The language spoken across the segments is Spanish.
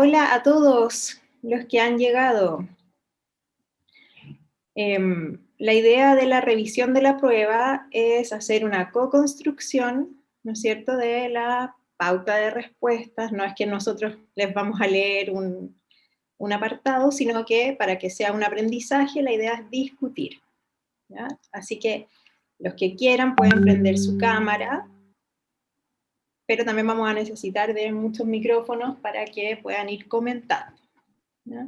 Hola a todos los que han llegado. La idea de la revisión de la prueba es hacer una co-construcción, ¿no es cierto?, de la pauta de respuestas. No es que nosotros les vamos a leer un apartado, sino que para que sea un aprendizaje, la idea es discutir, ¿ya? Así que los que quieran pueden prender su cámara, pero también vamos a necesitar de muchos micrófonos para que puedan ir comentando, ¿ya?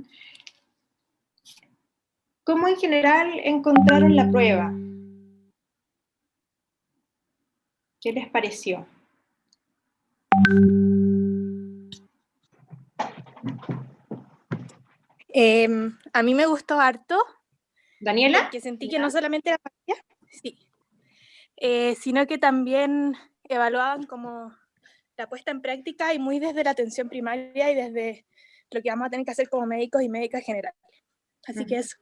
¿Cómo en general encontraron la prueba? ¿Qué les pareció? A mí me gustó harto, ¿Daniela? porque sentí que no solamente era materia, sí, sino que también evaluaban como la puesta en práctica y muy desde la atención primaria y desde lo que vamos a tener que hacer como médicos y médicas generales. Así que eso.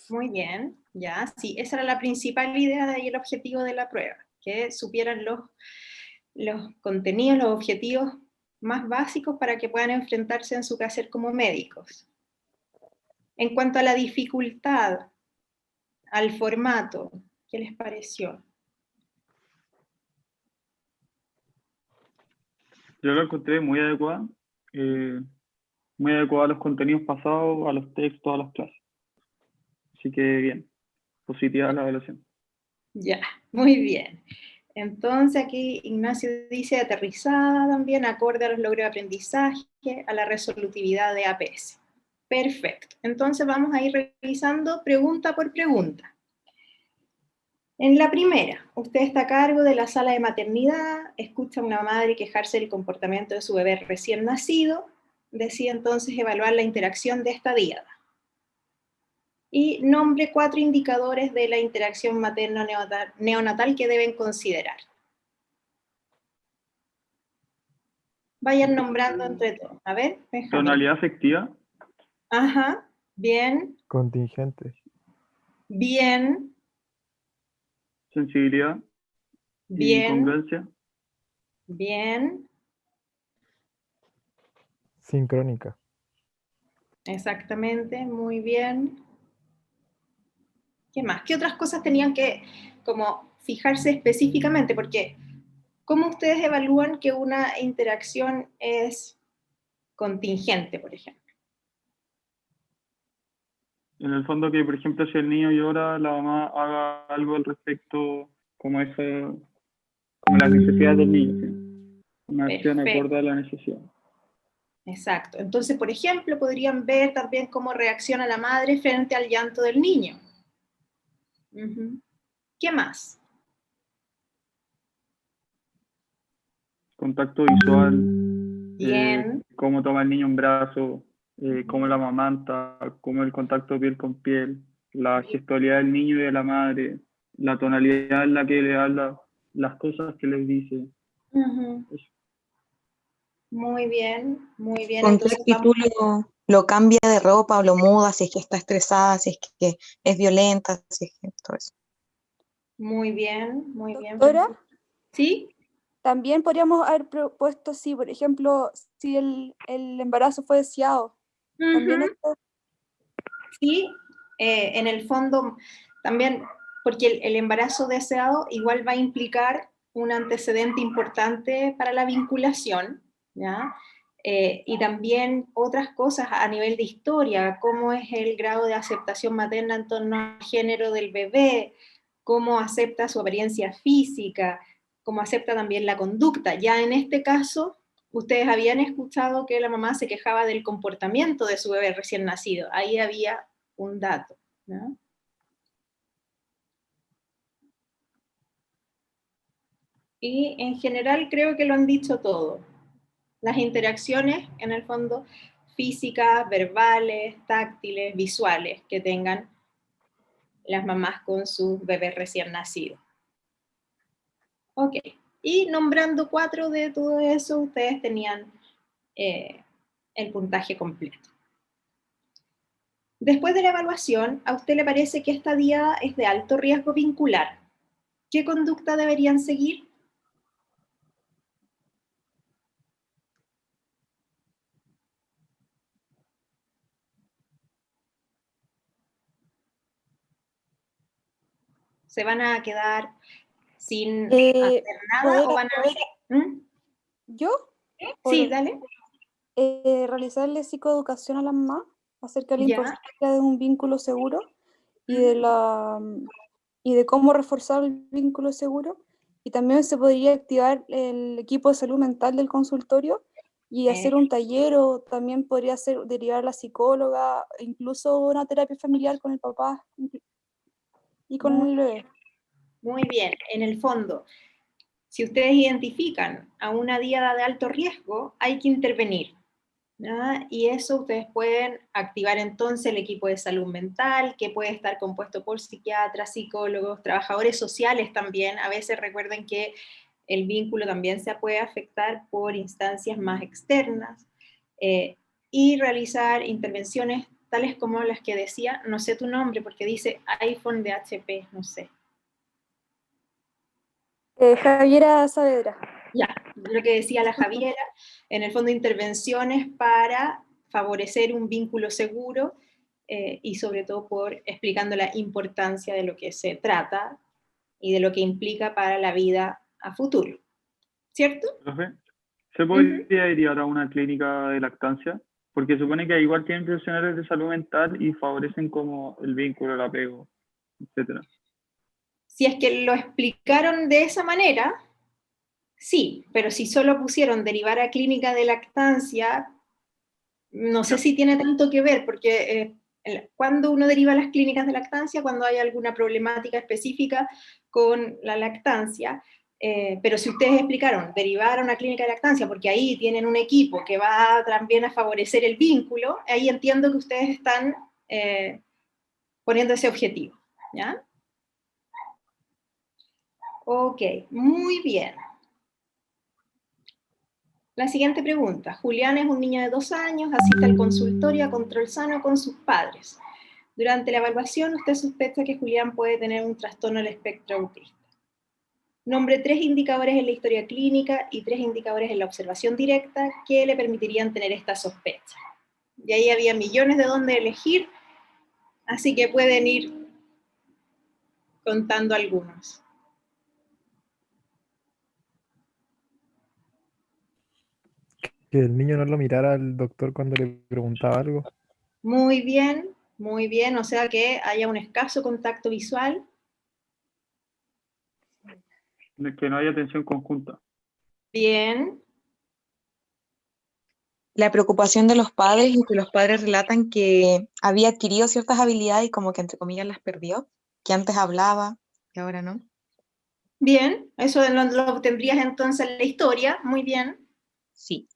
Muy bien, ya, sí, esa era la principal idea y el objetivo de la prueba, que supieran los contenidos, los objetivos más básicos para que puedan enfrentarse en su quehacer como médicos. En cuanto a la dificultad, al formato, ¿qué les pareció? Yo la encontré muy adecuada a los contenidos pasados, a los textos, a las clases. Así que bien, positiva la evaluación. Ya, muy bien. Entonces aquí Ignacio dice aterrizada también, acorde a los logros de aprendizaje, a la resolutividad de APS. Perfecto. Entonces vamos a ir revisando pregunta por pregunta. En la primera, usted está a cargo de la sala de maternidad, escucha a una madre quejarse del comportamiento de su bebé recién nacido, decide entonces evaluar la interacción de esta díada. Y nombre 4 indicadores de la interacción materno-neonatal que deben considerar. Vayan nombrando entre todos. A ver, Benjamín. Tonalidad afectiva. Ajá, bien. Contingente. Bien. Sensibilidad. Bien. Y congruencia. Bien. Sincrónica. Exactamente, muy bien. ¿Qué más? ¿Qué otras cosas tenían que como fijarse específicamente? Porque ¿cómo ustedes evalúan que una interacción es contingente, por ejemplo? En el fondo que, por ejemplo, si el niño llora, la mamá haga algo al respecto, como las necesidades del niño, ¿sí? Una acción acorde a la necesidad. Exacto. Entonces, por ejemplo, podrían ver también cómo reacciona la madre frente al llanto del niño. ¿Qué más? Contacto visual. Bien. Cómo toma el niño un brazo, cómo la amamanta, cómo el contacto piel con piel, la gestualidad del niño y de la madre, la tonalidad en la que le habla, las cosas que les dice. Muy bien, muy bien. ¿Con qué actitud lo cambia de ropa o lo muda, si es que está estresada, si es que es violenta, si es que todo eso? Muy bien, muy bien. Doctora, ¿sí? También podríamos haber propuesto si, por ejemplo, si el embarazo fue deseado. También esto. Sí, en el fondo también, porque el embarazo deseado igual va a implicar un antecedente importante para la vinculación, ¿ya? Y también otras cosas a nivel de historia, cómo es el grado de aceptación materna en torno al género del bebé, cómo acepta su apariencia física, cómo acepta también la conducta. Ya en este caso, ustedes habían escuchado que la mamá se quejaba del comportamiento de su bebé recién nacido. Ahí había un dato, ¿no? Y en general creo que lo han dicho todo. Las interacciones, en el fondo, físicas, verbales, táctiles, visuales, que tengan las mamás con sus bebés recién nacidos. Ok, y nombrando 4 de todo eso, ustedes tenían el puntaje completo. Después de la evaluación, ¿a usted le parece que esta diada es de alto riesgo vincular? ¿Qué conducta deberían seguir? ¿Se van a quedar sin Eh, hacer nada o van a... ¿Mm? ¿Yo? Sí, Por- dale. Realizarle psicoeducación a la mamá acerca de la Ya. importancia de un vínculo seguro y y de cómo reforzar el vínculo seguro. Y también se podría activar el equipo de salud mental del consultorio y hacer un taller, o también podría ser derivar a la psicóloga, incluso una terapia familiar con el papá y con Muy el bebé. Muy bien, en el fondo, si ustedes identifican a una diada de alto riesgo, hay que intervenir, ¿ya? Y eso ustedes pueden activar entonces el equipo de salud mental, que puede estar compuesto por psiquiatras, psicólogos, trabajadores sociales también. A veces recuerden que el vínculo también se puede afectar por instancias más externas, y realizar intervenciones tales como las que decía, no sé tu nombre porque dice iPhone de HP, no sé. Javiera Saavedra. Ya, lo que decía la Javiera, en el fondo intervenciones para favorecer un vínculo seguro, y sobre todo por explicando la importancia de lo que se trata y de lo que implica para la vida a futuro, ¿cierto? Profe, ¿se podría derivar a una clínica de lactancia? Porque supone que igual tienen profesionales de salud mental y favorecen como el vínculo, el apego, etcétera. Si es que lo explicaron de esa manera, sí, pero si solo pusieron derivar a clínica de lactancia, no sé si tiene tanto que ver, porque cuando uno deriva a las clínicas de lactancia, cuando hay alguna problemática específica con la lactancia, pero si ustedes explicaron derivar a una clínica de lactancia, porque ahí tienen un equipo que va también a favorecer el vínculo, ahí entiendo que ustedes están poniendo ese objetivo, ¿ya? Ok, muy bien. La siguiente pregunta. Julián es un niño de 2 años, asiste al consultorio a control sano con sus padres. Durante la evaluación, usted sospecha que Julián puede tener un trastorno del espectro autista. Nombre 3 indicadores en la historia clínica y 3 indicadores en la observación directa que le permitirían tener esta sospecha. Y ahí había millones de dónde elegir, así que pueden ir contando algunos. Que el niño no lo mirara al doctor cuando le preguntaba algo. Muy bien, o sea que haya un escaso contacto visual. Que no haya atención conjunta. Bien, La preocupación de los padres y que los padres relatan que había adquirido ciertas habilidades y como que entre comillas las perdió, que antes hablaba y ahora no. bien, eso lo obtendrías entonces en la historia, muy bien. Sí.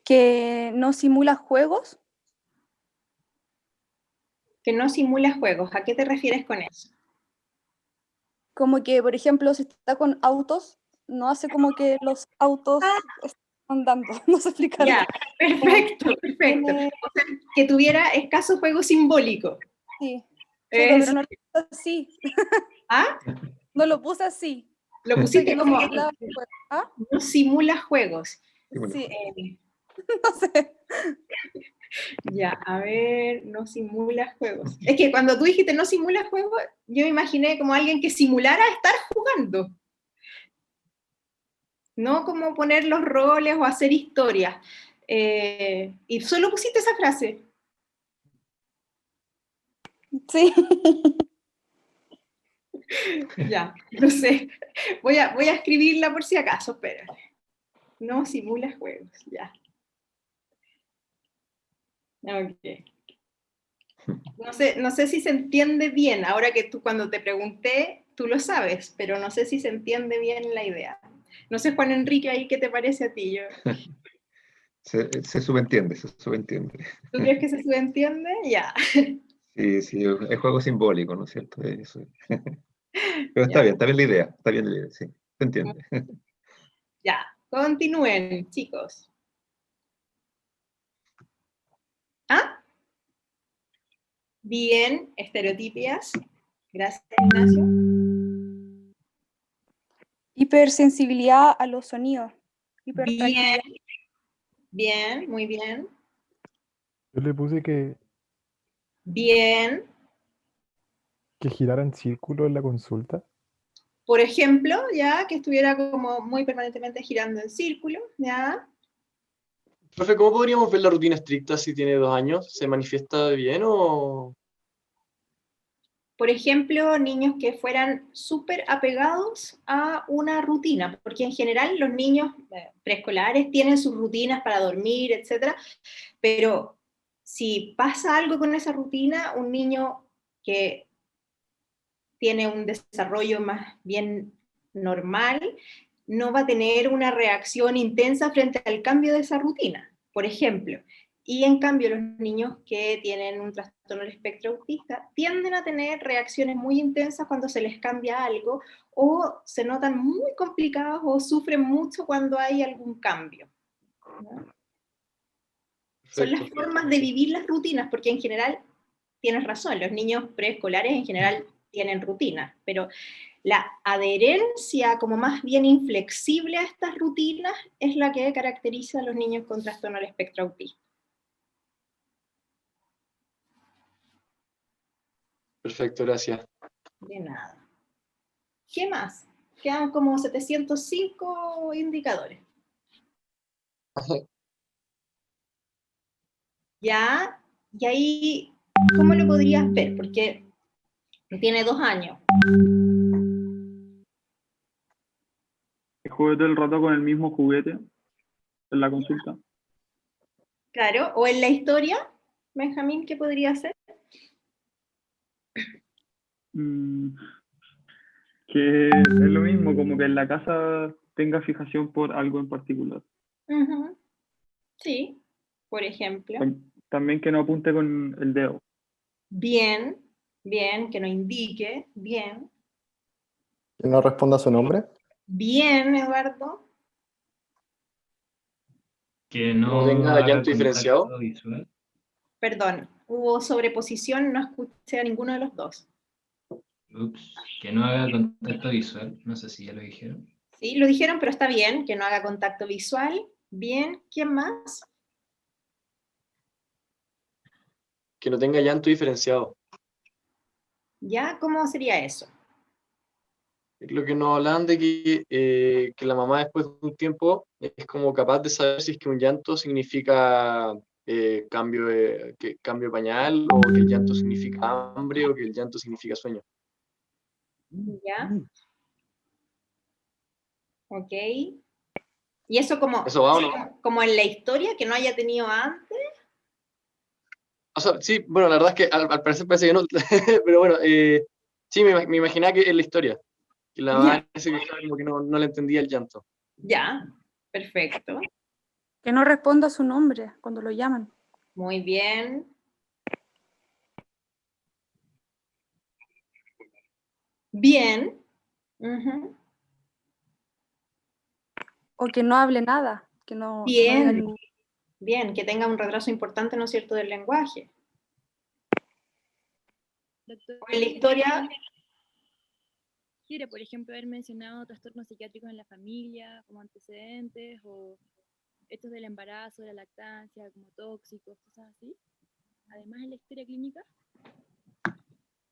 Que no simula juegos. Que no simula juegos, ¿a qué te refieres con eso? Como que, por ejemplo, si está con autos, no hace como que los autos están andando. No sé explicarlo. Ya, perfecto, perfecto. Tiene- O sea, que tuviera escaso juego simbólico. Sí. Chuta, Es- pero no lo puse así. ¿Ah? No lo puse así. Lo O sea, que pusiste no como simulaba juegos. ¿Ah? no simula juegos. Sí, Eh, no sé. ya, a ver, no simula juegos. Es que cuando tú dijiste no simula juegos, yo me imaginé como alguien que simulara estar jugando. No como poner los roles o hacer historias. Y solo pusiste esa frase. Sí. Ya, no sé. Voy a escribirla por si acaso, espérate. No simula juegos, ya. Ok. No sé si se entiende bien, ahora que tú cuando te pregunté, tú lo sabes, pero no sé si se entiende bien la idea. No sé, Juan Enrique, ahí qué te parece a ti. Se subentiende, se subentiende. ¿Tú crees que se subentiende? Ya. Sí, sí, es juego simbólico, ¿no es cierto? Eso. Pero Ya. está bien la idea, sí, se entiende. Ya. Continúen, chicos. ¿Ah? Bien, estereotipias. Gracias, Ignacio. Hipersensibilidad a los sonidos. Bien, Hipertractividad. bien, muy bien. Yo le puse que Bien. Que girara en círculo en la consulta. Por ejemplo, ya que estuviera como muy permanentemente girando en círculo, ya. Profe, ¿cómo podríamos ver la rutina estricta si tiene 2 años? ¿Se manifiesta bien o...? Por ejemplo, niños que fueran súper apegados a una rutina, porque en general los niños preescolares tienen sus rutinas para dormir, etcétera, pero si pasa algo con esa rutina, un niño que tiene un desarrollo más bien normal, no va a tener una reacción intensa frente al cambio de esa rutina, por ejemplo. Y en cambio los niños que tienen un trastorno del espectro autista tienden a tener reacciones muy intensas cuando se les cambia algo, o se notan muy complicados o sufren mucho cuando hay algún cambio, ¿no? Son las Perfecto. formas de vivir las rutinas, porque en general, tienes razón, los niños preescolares en general tienen rutinas, pero la adherencia como más bien inflexible a estas rutinas es la que caracteriza a los niños con trastorno del espectro autista. Perfecto, gracias. De nada. ¿Qué más? Quedan como 705 indicadores. Ya, y ahí, ¿cómo lo podrías ver? Porque tiene 2 años. Que juegue todo el rato con el mismo juguete en la consulta. Claro, o en la historia, Benjamín, ¿qué podría ser? Que es lo mismo, como que en la casa tenga fijación por algo en particular. Uh-huh. Sí, por ejemplo. También que no apunte con el dedo. Bien, bien, que no indique, bien. Que no responda a su nombre. Bien, Eduardo. Que No no tenga haga llanto diferenciado. contacto visual. Perdón, hubo sobreposición, no escuché a ninguno de los dos. Ups, que no haga contacto visual. No sé si ya lo dijeron. Sí, lo dijeron, pero está bien, que no haga contacto visual. Bien, ¿quién más? Que no tenga llanto diferenciado. ¿Ya? ¿Cómo sería eso? Lo que nos hablan de que la mamá después de un tiempo es como capaz de saber si es que un llanto significa cambio de pañal, o que el llanto significa hambre, o que el llanto significa sueño. ¿Ya? Ok. ¿Y eso como, ¿Eso va o no? como en la historia que no haya tenido antes? O sea, sí, bueno, la verdad es que al parecer parece que no, pero bueno, sí, me imaginaba que en la historia, que la mamá Ya, ese que como que no le entendía el llanto. ya, perfecto. Que no responda a su nombre cuando lo llaman. Muy bien. Bien. Uh-huh. O que no hable nada. Que no diga Bien, ningún... bien, que tenga un retraso importante, ¿no es cierto?, del lenguaje. Doctora, En la historia, ¿quiere, por ejemplo, haber mencionado trastornos psiquiátricos en la familia como antecedentes, o estos del embarazo, de la lactancia, como tóxicos, cosas así? Además, en la historia clínica.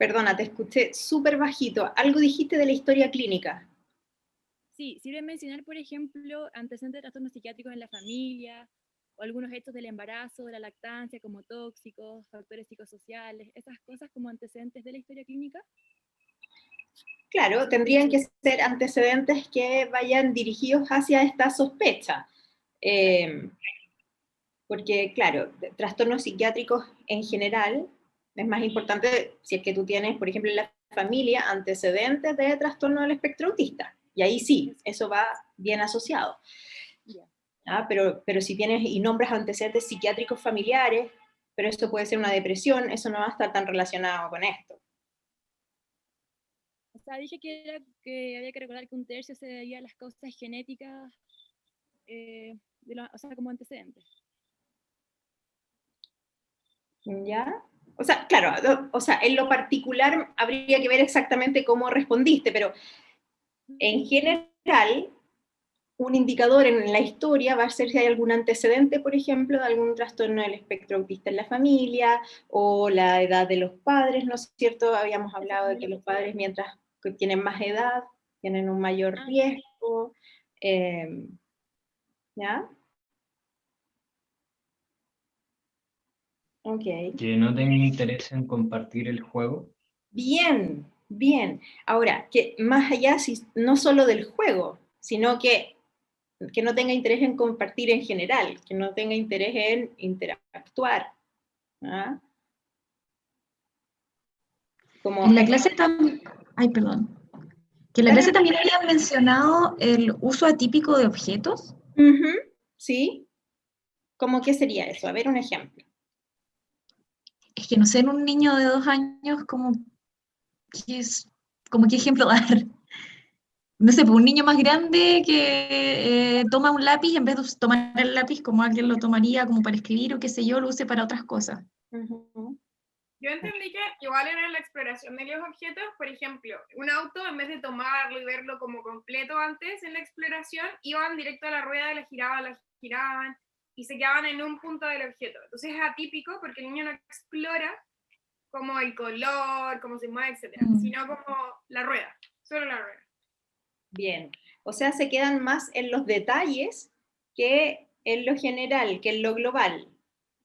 perdona, te escuché súper bajito. Algo dijiste de la historia clínica. Sí, sirve mencionar, por ejemplo, antecedentes de trastornos psiquiátricos en la familia, o algunos hechos del embarazo, de la lactancia, como tóxicos, factores psicosociales, esas cosas como antecedentes de la historia clínica. Claro, tendrían que ser antecedentes que vayan dirigidos hacia esta sospecha. Porque, claro, trastornos psiquiátricos en general, es más importante si es que tú tienes, por ejemplo, en la familia, antecedentes de trastorno del espectro autista. Y ahí sí, eso va bien asociado. ¿Ah? Pero si tienes y nombras antecedentes psiquiátricos familiares, pero esto puede ser una depresión, eso no va a estar tan relacionado con esto. O sea, dije que había que recordar que 1/3 se debía a las causas genéticas, o sea, como antecedentes. ¿Ya? O sea, claro, o sea, en lo particular habría que ver exactamente cómo respondiste, pero en general, un indicador en la historia va a ser si hay algún antecedente, por ejemplo, de algún trastorno del espectro autista en la familia, o la edad de los padres, ¿no es cierto? Habíamos hablado de que los padres, mientras que tienen más edad, tienen un mayor riesgo. ¿Ya? Ok. Que no tenga interés en compartir el juego. Bien, bien. Ahora, que más allá, no solo del juego, sino que no tenga interés en compartir en general, que no tenga interés en interactuar. ¿Ah? Como En la clase también, ay, perdón. Que en la clase también habían mencionado el uso atípico de objetos. Sí. ¿Cómo qué sería eso? A ver, un ejemplo. Es que no sé, en un niño de 2 años, como qué ejemplo dar. No sé, pues un niño más grande que toma un lápiz, en vez de tomar el lápiz como alguien lo tomaría como para escribir o qué sé yo, lo use para otras cosas. Yo entendí que igual era la exploración de los objetos, por ejemplo, un auto, en vez de tomarlo y verlo como completo antes en la exploración, iban directo a la rueda y la giraban, y se quedaban en un punto del objeto. Entonces es atípico porque el niño no explora como el color, cómo se mueve, etc., sino como la rueda, solo la rueda. Bien, o sea, se quedan más en los detalles que en lo general, que en lo global.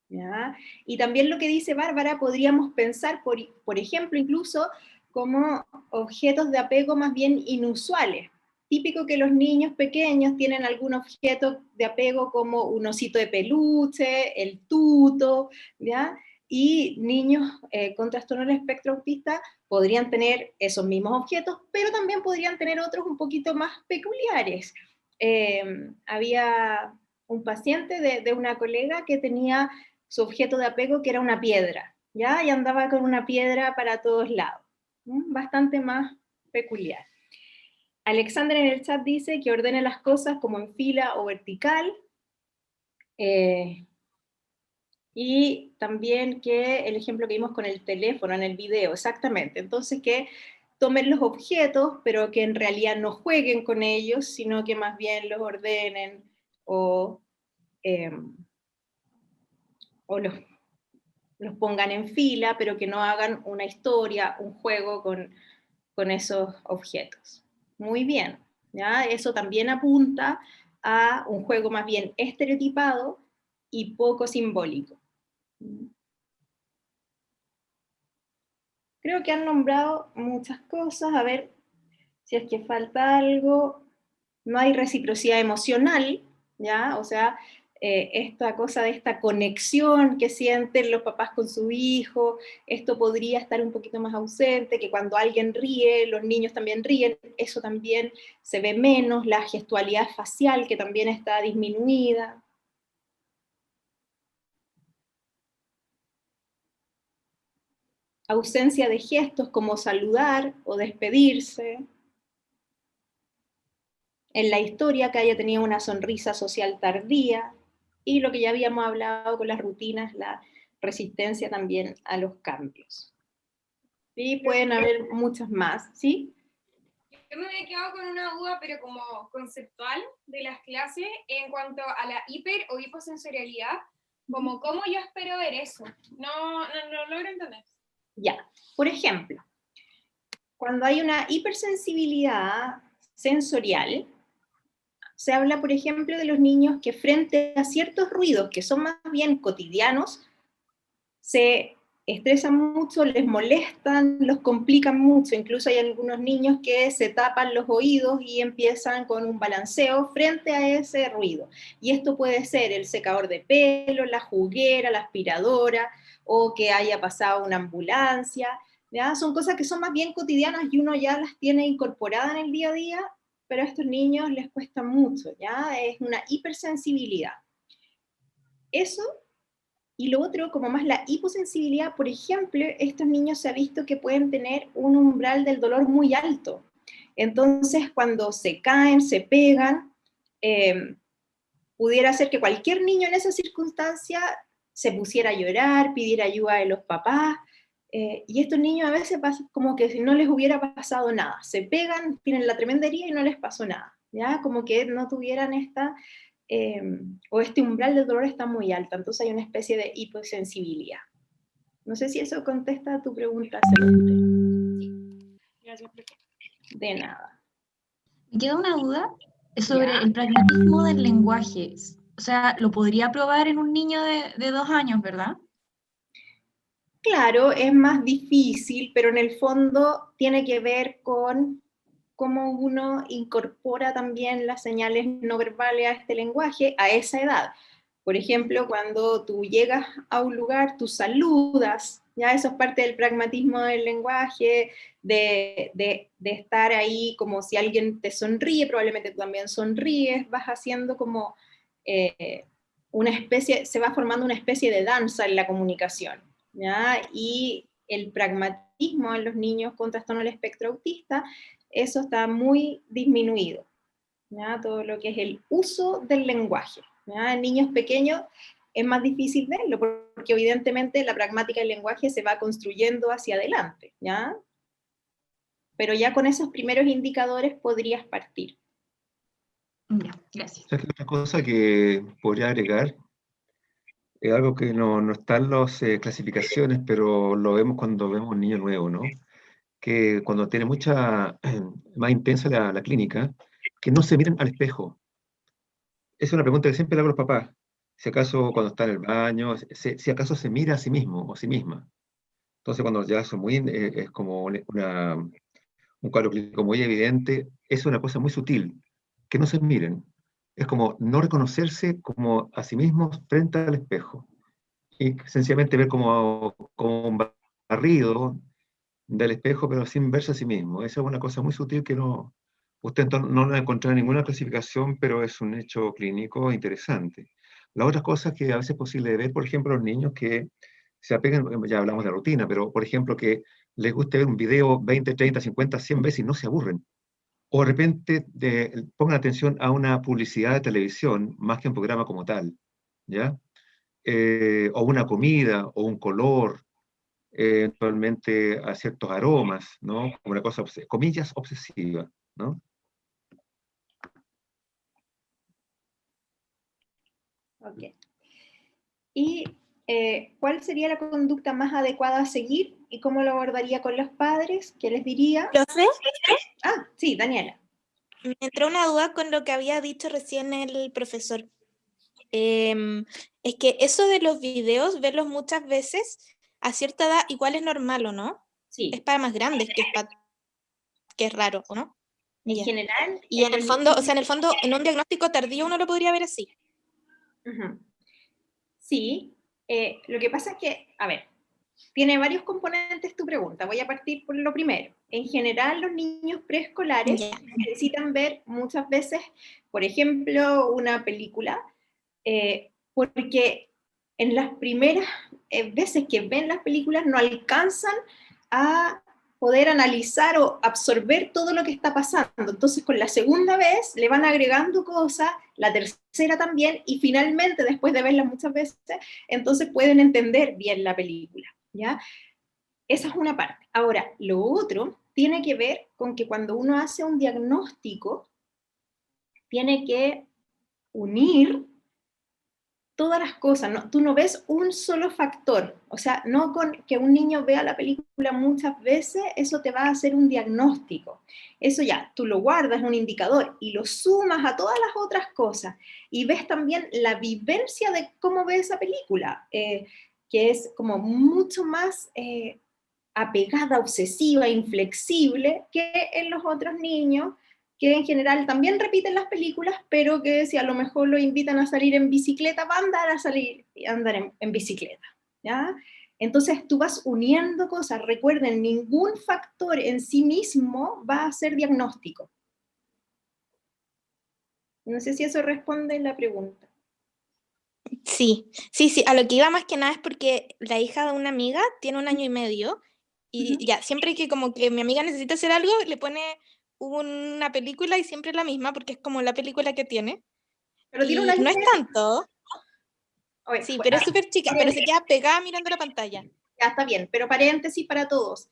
¿Ya? Y también lo que dice Bárbara, podríamos pensar, por ejemplo, incluso como objetos de apego más bien inusuales. Típico que los niños pequeños tienen algún objeto de apego como un osito de peluche, el tuto, ¿ya? Y niños con trastorno del espectro autista podrían tener esos mismos objetos, pero también podrían tener otros un poquito más peculiares. Había un paciente de una colega que tenía su objeto de apego que era una piedra, ¿ya? Y andaba con una piedra para todos lados. Bastante más peculiar. Alexander en el chat dice que ordene las cosas como en fila o vertical. Y también que el ejemplo que vimos con el teléfono en el video, exactamente. Entonces que tomen los objetos, pero que en realidad no jueguen con ellos, sino que más bien los ordenen o los pongan en fila, pero que no hagan una historia, un juego con esos objetos. Muy bien, ¿ya? Eso también apunta a un juego más bien estereotipado y poco simbólico. Creo que han nombrado muchas cosas, a ver si es que falta algo. No hay reciprocidad emocional, ¿ya? O sea, esta cosa de esta conexión que sienten los papás con su hijo, esto podría estar un poquito más ausente, que cuando alguien ríe, los niños también ríen, eso también se ve menos, la gestualidad facial que también está disminuida. Ausencia de gestos como saludar o despedirse. En la historia que haya tenido una sonrisa social tardía, y lo que ya habíamos hablado con las rutinas, la resistencia también a los cambios. Sí, pueden haber muchas más, ¿sí? Yo me había quedado con una duda, pero como conceptual de las clases, en cuanto a la hiper o hiposensorialidad, como cómo yo espero ver eso. No logro entender. Ya, por ejemplo, cuando hay una hipersensibilidad sensorial, se habla, por ejemplo, de los niños que frente a ciertos ruidos que son más bien cotidianos, se estresan mucho, les molestan, los complican mucho. Incluso hay algunos niños que se tapan los oídos y empiezan con un balanceo frente a ese ruido. Y esto puede ser el secador de pelo, la juguera, la aspiradora, o que haya pasado una ambulancia. ¿Ya? Son cosas que son más bien cotidianas y uno ya las tiene incorporadas en el día a día, pero a estos niños les cuesta mucho, ¿ya? Es una hipersensibilidad. Eso, y lo otro, como más la hiposensibilidad, por ejemplo, estos niños se ha visto que pueden tener un umbral del dolor muy alto. Entonces, cuando se caen, se pegan, pudiera ser que cualquier niño en esa circunstancia se pusiera a llorar, pidiera ayuda de los papás, y estos niños a veces pasa como que si no les hubiera pasado nada, se pegan, tienen la tremenda herida y no les pasó nada, ¿ya? Como que no tuvieran o este umbral de dolor está muy alto, entonces hay una especie de hiposensibilidad. No sé si eso contesta a tu pregunta, Celeste. Gracias, profe. De nada. Me queda una duda sobre el pragmatismo del lenguaje. O sea, lo podría probar en un niño de 2 años, ¿verdad? Claro, es más difícil, pero en el fondo tiene que ver con cómo uno incorpora también las señales no verbales a este lenguaje a esa edad. Por ejemplo, cuando tú llegas a un lugar, tú saludas, ya eso es parte del pragmatismo del lenguaje, de estar ahí como si alguien te sonríe, probablemente tú también sonríes, vas haciendo como una especie, se va formando una especie de danza en la comunicación, ¿ya? Y el pragmatismo en los niños con trastorno del espectro autista, eso está muy disminuido, ¿ya? Todo lo que es el uso del lenguaje, ¿ya? En niños pequeños es más difícil verlo, porque evidentemente la pragmática del lenguaje se va construyendo hacia adelante, ¿ya? Pero ya con esos primeros indicadores podrías partir. Ya, gracias. ¿Sabes qué otra cosa que podría agregar? Es algo que no está en las clasificaciones, pero lo vemos cuando vemos un niño nuevo, ¿no? Que cuando tiene mucha, más intensa la clínica, que no se miran al espejo. Es una pregunta que siempre le hago a los papás. Si acaso cuando está en el baño, si acaso se mira a sí mismo o a sí misma. Entonces cuando ya son muy, es como un cuadro clínico muy evidente, es una cosa muy sutil, que no se miren. Es como no reconocerse como a sí mismos frente al espejo. Y sencillamente ver como un barrido del espejo, pero sin verse a sí mismo. Esa es una cosa muy sutil que usted no la encontrará en ninguna clasificación, pero es un hecho clínico interesante. La otra cosa que a veces es posible de ver, por ejemplo, los niños que se apegan, ya hablamos de la rutina, pero por ejemplo que les guste ver un video 20, 30, 50, 100 veces y no se aburren. O de repente pongan atención a una publicidad de televisión más que un programa como tal, ¿ya? O una comida, o un color, eventualmente a ciertos aromas, ¿no? Como una cosa, comillas, obsesiva, ¿no? Ok. ¿Y cuál sería la conducta más adecuada a seguir? ¿Y cómo lo abordaría con los padres? ¿Qué les diría? Profe, Ah, sí, Daniela. me entró una duda con lo que había dicho recién el profesor. Es que eso de los videos, verlos muchas veces, a cierta edad igual es normal, ¿o no? Sí. Es para más grandes, que es raro, ¿o no? En Ya. general. Y en el fondo, o sea, en el fondo, en un diagnóstico tardío uno lo podría ver así. Uh-huh. Sí, lo que pasa es que, a ver, tiene varios componentes tu pregunta. Voy a partir por lo primero. En general, los niños preescolares necesitan ver muchas veces, por ejemplo, una película, porque en las primeras veces que ven las películas no alcanzan a poder analizar o absorber todo lo que está pasando. Entonces, con la segunda vez le van agregando cosas, la tercera también, y finalmente, después de verla muchas veces, entonces pueden entender bien la película, ¿ya? Esa es una parte. Ahora, lo otro tiene que ver con que cuando uno hace un diagnóstico, tiene que unir todas las cosas, ¿no? Tú no ves un solo factor, o sea, no con que un niño vea la película muchas veces, eso te va a hacer un diagnóstico. Eso ya, tú lo guardas, un indicador, y lo sumas a todas las otras cosas, y ves también la vivencia de cómo ve esa película, que es como mucho más apegada, obsesiva, inflexible, que en los otros niños, que en general también repiten las películas, pero que si a lo mejor lo invitan a salir en bicicleta, va a andar a salir y andar en bicicleta, ¿ya? Entonces tú vas uniendo cosas. Recuerden, ningún factor en sí mismo va a ser diagnóstico. No sé si eso responde la pregunta. Sí, a lo que iba más que nada es porque la hija de una amiga tiene 1 año y medio y ya, siempre que como que mi amiga necesita hacer algo, le pone una película y siempre la misma porque es como la película que tiene. Pero tiene Y un año no y es medio. tanto. Oye, Sí, pero es súper chica, pero se queda pegada mirando la pantalla. Ya está bien, pero paréntesis para todos.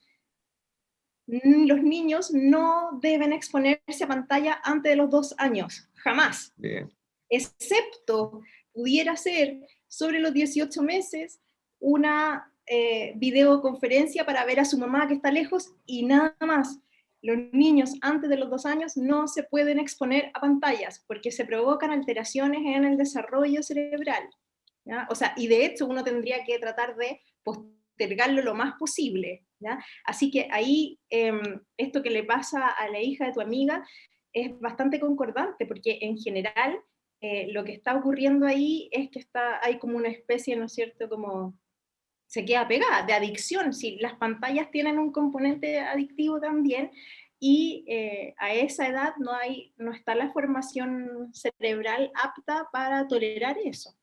los niños no deben exponerse a pantalla antes de los 2 años, jamás. Bien. Excepto pudiera ser sobre los 18 meses una videoconferencia para ver a su mamá que está lejos y nada más. Los niños antes de los 2 años no se pueden exponer a pantallas porque se provocan alteraciones en el desarrollo cerebral, ¿ya? O sea, y de hecho uno tendría que tratar de postergarlo lo más posible, ¿ya? Así que ahí esto que le pasa a la hija de tu amiga es bastante concordante, porque en general lo que está ocurriendo ahí es que hay como una especie, ¿no es cierto?, como se queda pegada, de adicción. Sí, las pantallas tienen un componente adictivo también, y a esa edad no está la formación cerebral apta para tolerar eso.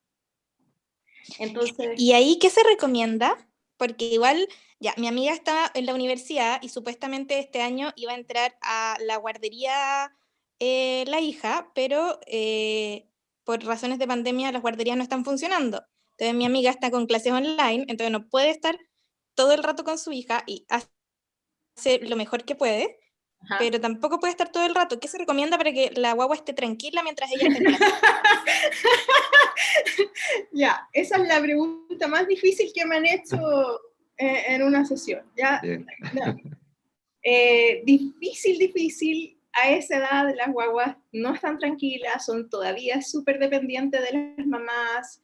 Entonces, ¿Y ahí qué se recomienda? Porque igual, ya, mi amiga está en la universidad y supuestamente este año iba a entrar a la guardería la hija, pero por razones de pandemia las guarderías no están funcionando. Entonces mi amiga está con clases online, entonces no puede estar todo el rato con su hija y hace lo mejor que puede, ajá. pero tampoco puede estar todo el rato. ¿Qué se recomienda para que la guagua esté tranquila mientras ella está en clase? Ya, esa es la pregunta más difícil que me han hecho en una sesión. ¿Ya? No. Difícil. A esa edad las guaguas no están tranquilas, son todavía súper dependientes de las mamás.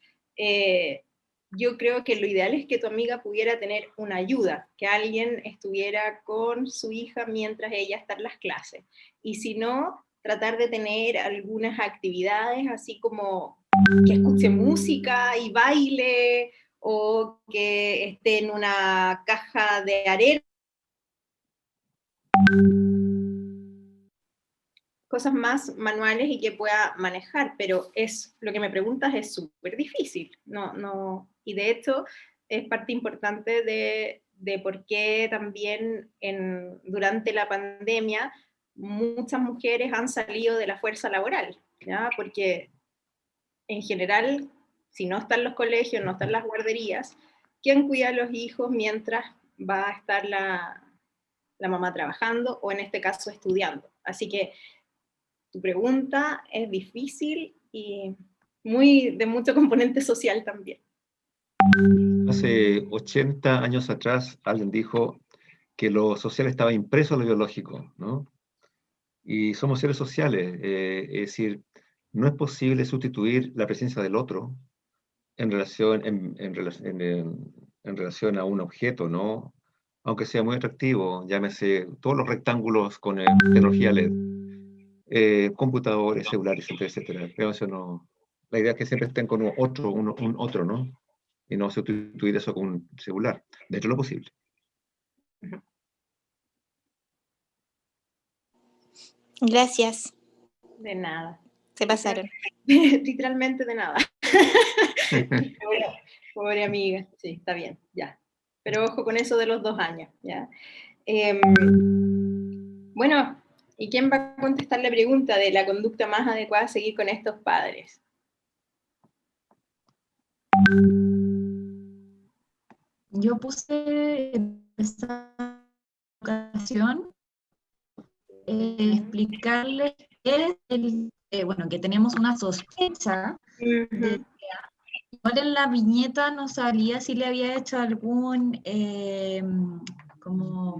Yo creo que lo ideal es que tu amiga pudiera tener una ayuda, que alguien estuviera con su hija mientras ella está en las clases. Y si no, tratar de tener algunas actividades así como que escuche música y baile, o que esté en una caja de arena. Cosas más manuales y que pueda manejar, pero lo que me preguntas es súper difícil. Y de hecho es parte importante de por qué también durante la pandemia muchas mujeres han salido de la fuerza laboral, ¿ya? Porque en general, si no están los colegios, no están las guarderías, ¿quién cuida a los hijos mientras va a estar la mamá trabajando o en este caso estudiando? Así que tu pregunta es difícil y de mucho componente social también. Hace 80 años atrás alguien dijo que lo social estaba impreso a lo biológico, ¿no? Y somos seres sociales, es decir, no es posible sustituir la presencia del otro en relación a un objeto, ¿no? Aunque sea muy atractivo, llámese todos los rectángulos con tecnología LED, computadores, celulares, etcétera, etcétera. Pero eso no, la idea es que siempre estén con un otro, ¿no? Y no sustituir eso con un celular, dentro de lo posible. Gracias. De nada. Se pasaron. Literalmente de nada. Pobre amiga. Sí, está bien, ya. Pero ojo con eso de los 2 años, ¿ya? Bueno, ¿y quién va a contestar la pregunta de la conducta más adecuada a seguir con estos padres? Yo puse en esta ocasión explicarles que, que tenemos una sospecha de que igual en la viñeta no salía si le había hecho algún como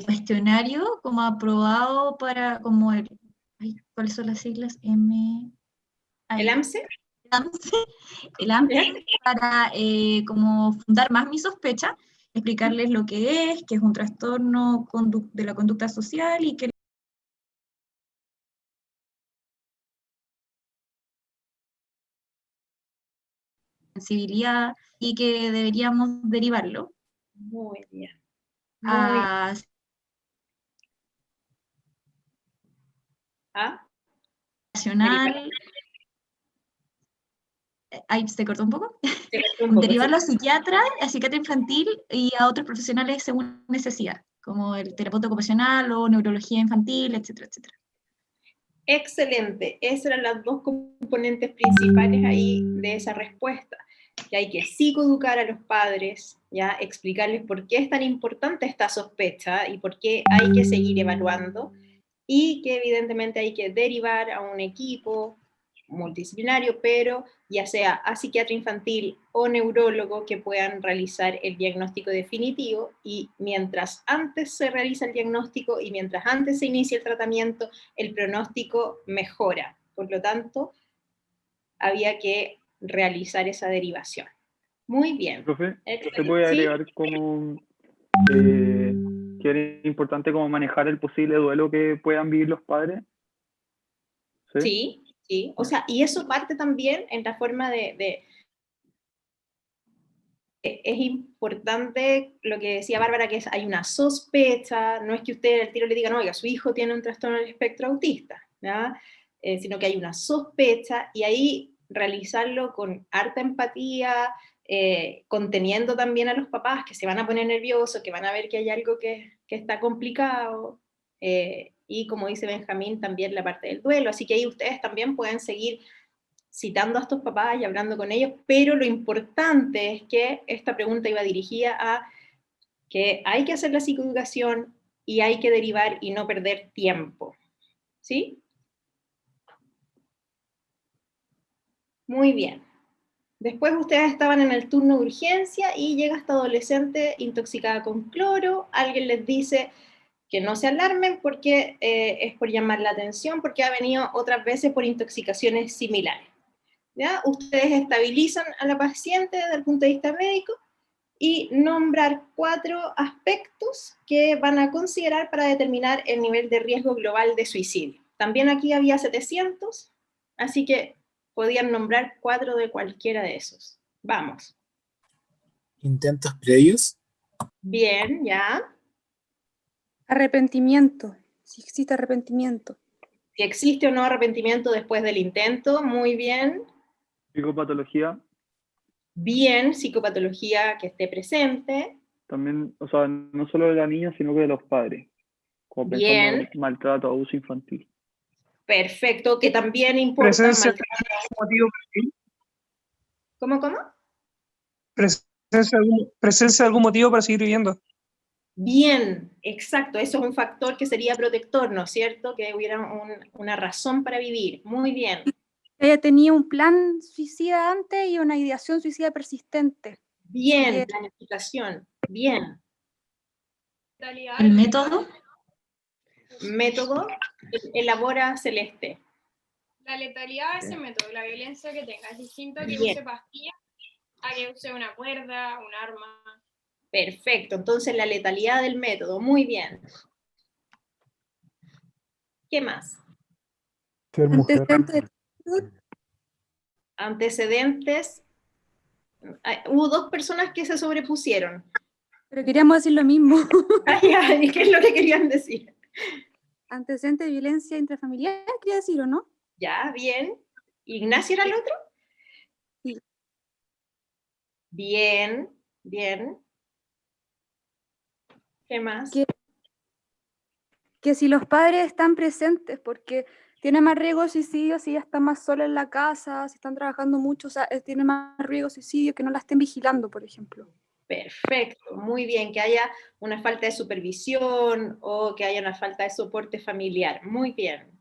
cuestionario como aprobado para como ¿cuáles son las siglas? ¿El AMSE? El AMSE, para como fundar más mi sospecha, explicarles lo que es un trastorno de la conducta social y que sensibilidad y que deberíamos derivarlo. Muy bien. Nacional. Ahí se cortó un poco. Derivarlo a psiquiatra infantil y a otros profesionales según necesidad, como el terapeuta ocupacional o neurología infantil, etcétera, etcétera. Excelente. Esas eran las 2 componentes principales ahí de esa respuesta. Que hay que psicoeducar a los padres, ya explicarles por qué es tan importante esta sospecha y por qué hay que seguir evaluando, y que evidentemente hay que derivar a un equipo multidisciplinario, pero ya sea a psiquiatra infantil o neurólogo, que puedan realizar el diagnóstico definitivo, y mientras antes se realiza el diagnóstico y mientras antes se inicia el tratamiento, el pronóstico mejora. Por lo tanto, había que realizar esa derivación. Muy bien. Profe, Excelente. ¿se puede ¿Sí? agregar como que era importante como manejar el posible duelo que puedan vivir los padres? ¿Sí? Sí, sí. O sea, y eso parte también en la forma es importante lo que decía Bárbara, que hay una sospecha, no es que usted al tiro le diga, no, oiga, su hijo tiene un trastorno del espectro autista, ¿ya? Sino que hay una sospecha, y ahí realizarlo con harta empatía, conteniendo también a los papás que se van a poner nerviosos, que van a ver que hay algo que está complicado, y como dice Benjamín, también la parte del duelo, así que ahí ustedes también pueden seguir citando a estos papás y hablando con ellos, pero lo importante es que esta pregunta iba dirigida a que hay que hacer la psicoeducación y hay que derivar y no perder tiempo. ¿Sí? Muy bien. Después ustedes estaban en el turno de urgencia y llega esta adolescente intoxicada con cloro, alguien les dice que no se alarmen porque es por llamar la atención, porque ha venido otras veces por intoxicaciones similares. ¿Ya? Ustedes estabilizan a la paciente desde el punto de vista médico y nombrar 4 aspectos que van a considerar para determinar el nivel de riesgo global de suicidio. También aquí había 700, así que podían nombrar 4 de cualquiera de esos. Vamos. Intentos previos. Bien, ya. Arrepentimiento, si existe arrepentimiento. Si existe o no arrepentimiento después del intento, muy bien. Psicopatología. Bien, psicopatología que esté presente. También, o sea, no solo de la niña, sino que de los padres. Como pensando Bien. en maltrato, abuso infantil. Perfecto, que también importa. Presencia de algún motivo para seguir. ¿Cómo? Presencia de algún motivo para seguir viviendo. Bien, exacto, eso es un factor que sería protector, ¿no es cierto? Que hubiera una razón para vivir. Muy bien. Ella tenía un plan suicida antes y una ideación suicida persistente. Bien, planificación. Bien. ¿El método? Método, elabora Celeste. La letalidad de ese método, la violencia que tenga, es distinto a que Bien. use pastillas, a que use una cuerda, un arma. Perfecto, entonces la letalidad del método. Muy bien. ¿Qué más? Ser mujer. Antecedentes. Hubo 2 personas que se sobrepusieron. Pero queríamos decir lo mismo. ¿Y qué es lo que querían decir? Antecedente de violencia intrafamiliar, quería decir, ¿o no? Ya, bien. ¿Ignacio era el otro? Sí. Bien, bien. ¿Qué más? Que si los padres están presentes, porque tiene más riesgo de suicidio si ella está más sola en la casa, si están trabajando mucho, o sea, tiene más riesgo de suicidio que no la estén vigilando, por ejemplo. Perfecto, muy bien, que haya una falta de supervisión o que haya una falta de soporte familiar. Muy bien.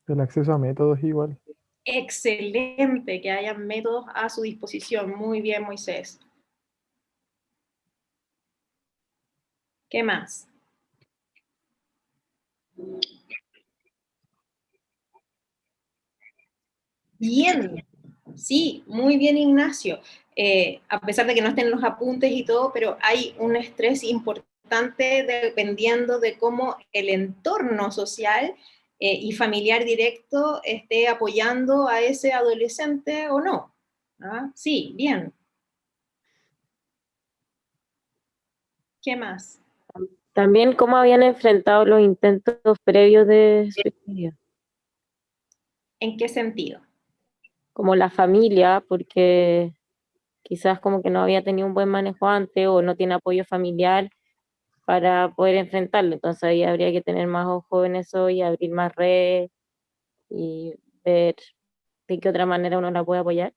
El acceso a métodos igual. Excelente, que haya métodos a su disposición. Muy bien, Moisés. ¿Qué más? Bien, sí, muy bien, Ignacio. A pesar de que no estén los apuntes y todo, pero hay un estrés importante dependiendo de cómo el entorno social y familiar directo esté apoyando a ese adolescente o no. ¿Ah? Sí, bien. ¿Qué más? También cómo habían enfrentado los intentos previos de suicidio. ¿En qué sentido? Como la familia, porque quizás como que no había tenido un buen manejo antes o no tiene apoyo familiar para poder enfrentarlo. Entonces ahí habría que tener más ojo en eso y abrir más redes y ver de qué otra manera uno la puede apoyar.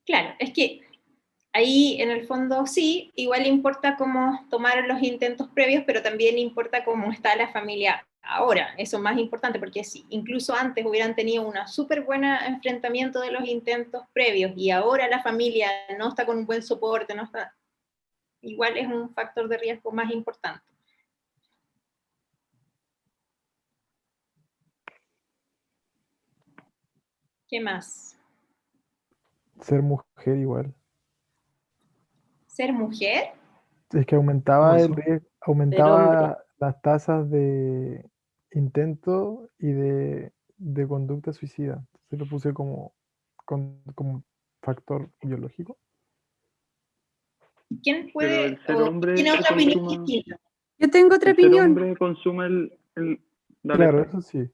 Claro, es que ahí en el fondo sí, igual importa cómo tomaron los intentos previos, pero también importa cómo está la familia ahora. Eso es más importante, porque si incluso antes hubieran tenido un súper buen enfrentamiento de los intentos previos y ahora la familia no está con un buen soporte, no está, igual es un factor de riesgo más importante. ¿Qué más? Ser mujer igual. ¿Ser mujer? Es que aumentaba ¿Cómo el eso? riesgo, Ser hombre. aumentaba las tasas de intento y de conducta suicida. Se lo puse como factor biológico. ¿Quién Pero puede, el ser o hombre tiene que otra opinión consuma, distinta? Yo tengo otra el ser opinión. hombre consume dale, Claro, Fran. eso sí.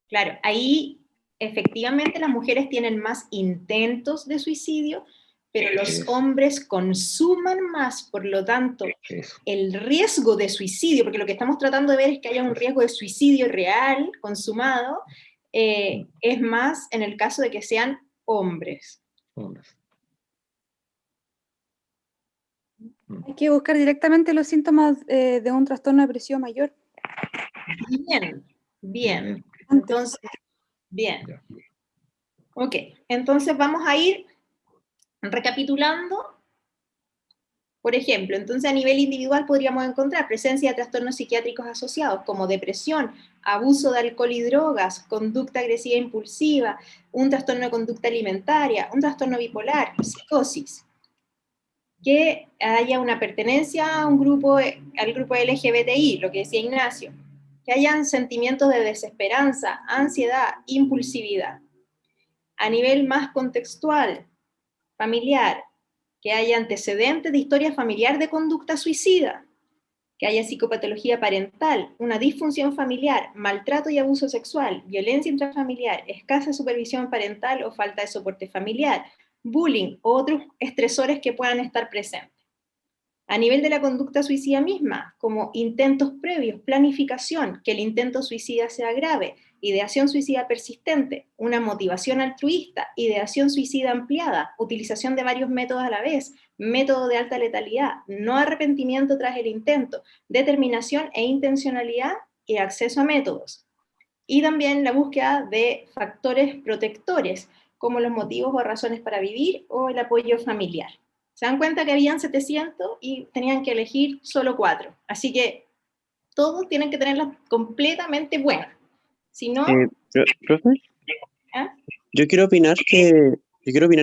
Claro, ahí efectivamente las mujeres tienen más intentos de suicidio, pero los Eso, hombres consuman más, por lo tanto, eso. el riesgo de suicidio, porque lo que estamos tratando de ver es que haya un riesgo de suicidio real, consumado, es más en el caso de que sean hombres. Hombres. Hay que buscar directamente los síntomas de un trastorno depresivo mayor. Bien, bien. Antes. Entonces, bien. Ya. Ok, entonces vamos a ir recapitulando. Por ejemplo, entonces a nivel individual podríamos encontrar presencia de trastornos psiquiátricos asociados como depresión, abuso de alcohol y drogas, conducta agresiva e impulsiva, un trastorno de conducta alimentaria, un trastorno bipolar, psicosis. Que haya una pertenencia a un grupo, al grupo LGBTI, lo que decía Ignacio. Que hayan sentimientos de desesperanza, ansiedad, impulsividad. A nivel más contextual, familiar, que haya antecedentes de historia familiar de conducta suicida, que haya psicopatología parental, una disfunción familiar, maltrato y abuso sexual, violencia intrafamiliar, escasa supervisión parental o falta de soporte familiar, bullying o otros estresores que puedan estar presentes. A nivel de la conducta suicida misma, como intentos previos, planificación, que el intento suicida sea grave, ideación suicida persistente, una motivación altruista, ideación suicida ampliada, utilización de varios métodos a la vez, método de alta letalidad, no arrepentimiento tras el intento, determinación e intencionalidad y acceso a métodos. Y también la búsqueda de factores protectores, como los motivos o razones para vivir o el apoyo familiar. Se dan cuenta que habían 700 y tenían que elegir solo 4. Así que todos tienen que tenerlas completamente buenas. Si no... ¿Profe? ¿Ah? Yo quiero opinar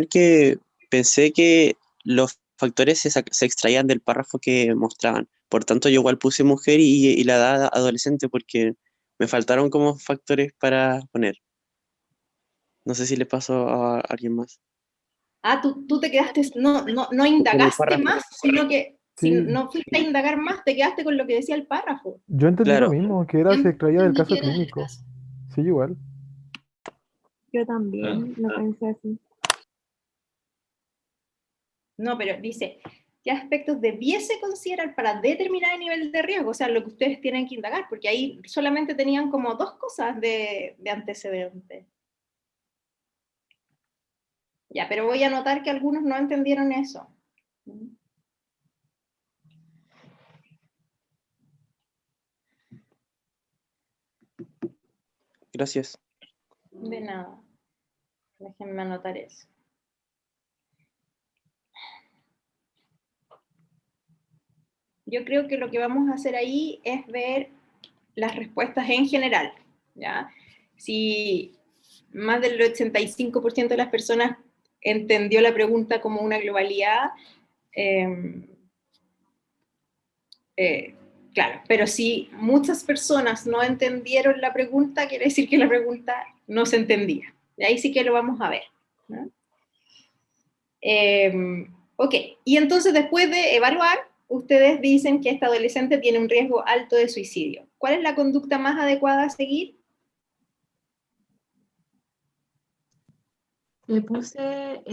que pensé que los factores se extraían del párrafo que mostraban. Por tanto, yo igual puse mujer y la edad adolescente porque me faltaron como factores para poner. No sé si le pasó a alguien más. Ah, tú te quedaste, no Con el indagaste párrafo. más, sino que si Sí, no fuiste a indagar más, te quedaste con lo que decía el párrafo. yo entendí lo Claro. mismo, que era se extraía del Entendí caso que era del clínico. caso. Sí, igual. Yo también lo pensé así. No, pero dice, ¿qué aspectos debiese considerar para determinar el nivel de riesgo? O sea, lo que ustedes tienen que indagar, porque ahí solamente tenían como 2 cosas de antecedentes. Ya, pero voy a notar que algunos no entendieron eso. Gracias. De nada. Déjenme anotar eso. Yo creo que lo que vamos a hacer ahí es ver las respuestas en general, ¿ya? Si más del 85% de las personas entendió la pregunta como una globalidad, claro, pero si muchas personas no entendieron la pregunta, quiere decir que la pregunta no se entendía. Y ahí sí que lo vamos a ver, ¿no? Ok, y entonces después de evaluar, ustedes dicen que esta adolescente tiene un riesgo alto de suicidio. ¿Cuál es la conducta más adecuada a seguir? Le puse